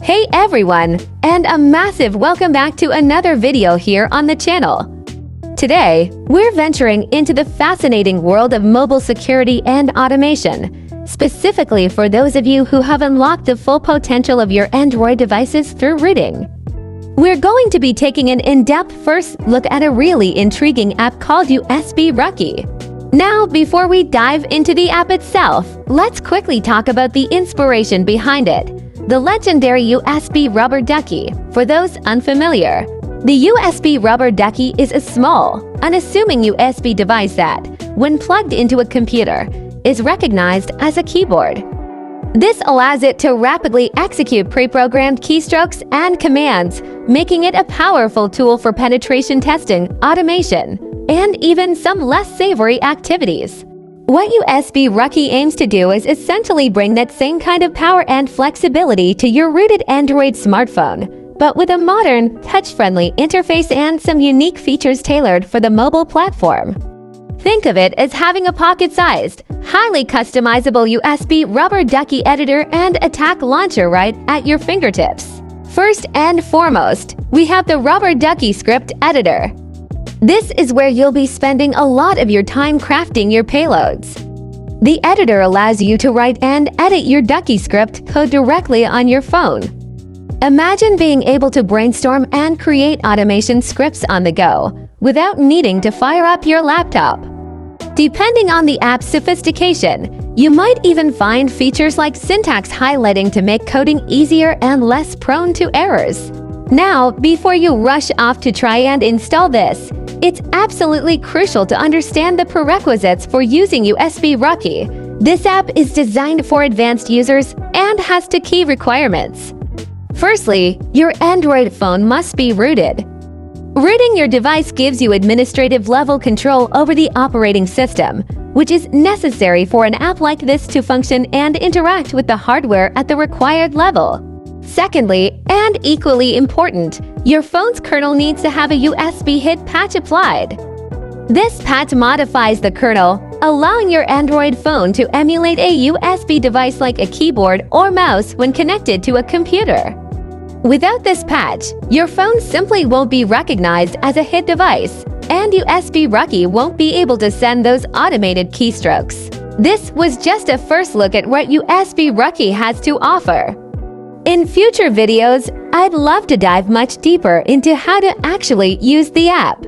Hey everyone, and a massive welcome back to another video here on the channel. Today, we're venturing into the fascinating world of mobile security and automation, specifically for those of you who have unlocked the full potential of your Android devices through rooting. We're going to be taking an in-depth first look at a really intriguing app called USB Rucky. Now, before we dive into the app itself, let's quickly talk about the inspiration behind it. The legendary USB Rubber Ducky. For those unfamiliar, the USB Rubber Ducky is a small, unassuming USB device that, when plugged into a computer, is recognized as a keyboard. This allows it to rapidly execute pre-programmed keystrokes and commands, making it a powerful tool for penetration testing, automation, and even some less savory activities. What USB Rucky aims to do is essentially bring that same kind of power and flexibility to your rooted Android smartphone, but with a modern, touch-friendly interface and some unique features tailored for the mobile platform. Think of it as having a pocket-sized, highly customizable USB Rubber Ducky editor and attack launcher right at your fingertips. First and foremost, we have the Rubber Ducky script editor. This is where you'll be spending a lot of your time crafting your payloads. The editor allows you to write and edit your Ducky script code directly on your phone. Imagine being able to brainstorm and create automation scripts on the go, without needing to fire up your laptop. Depending on the app's sophistication, you might even find features like syntax highlighting to make coding easier and less prone to errors. Now, before you rush off to try and install this, it's absolutely crucial to understand the prerequisites for using USB Rucky. This app is designed for advanced users and has two key requirements. Firstly, your Android phone must be rooted. Rooting your device gives you administrative-level control over the operating system, which is necessary for an app like this to function and interact with the hardware at the required level. Secondly, and equally important, your phone's kernel needs to have a USB hid patch applied. This patch modifies the kernel, allowing your Android phone to emulate a USB device like a keyboard or mouse when connected to a computer. Without this patch, your phone simply won't be recognized as a hid device, and USB Rucky won't be able to send those automated keystrokes. This was just a first look at what USB Rucky has to offer. In future videos, I'd love to dive much deeper into how to actually use the app.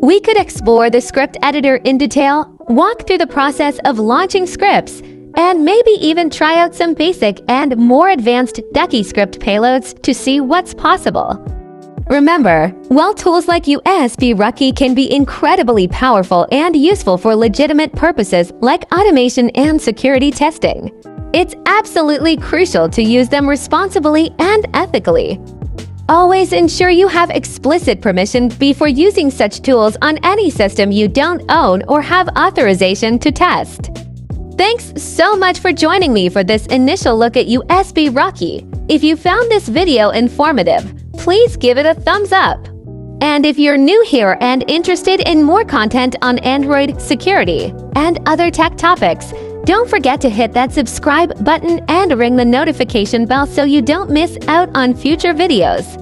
We could explore the script editor in detail, walk through the process of launching scripts, and maybe even try out some basic and more advanced Ducky script payloads to see what's possible. Remember, while tools like USB Rucky can be incredibly powerful and useful for legitimate purposes like automation and security testing, it's absolutely crucial to use them responsibly and ethically. Always ensure you have explicit permission before using such tools on any system you don't own or have authorization to test. Thanks so much for joining me for this initial look at USB Rucky. If you found this video informative, please give it a thumbs up. And if you're new here and interested in more content on Android security and other tech topics, don't forget to hit that subscribe button and ring the notification bell so you don't miss out on future videos.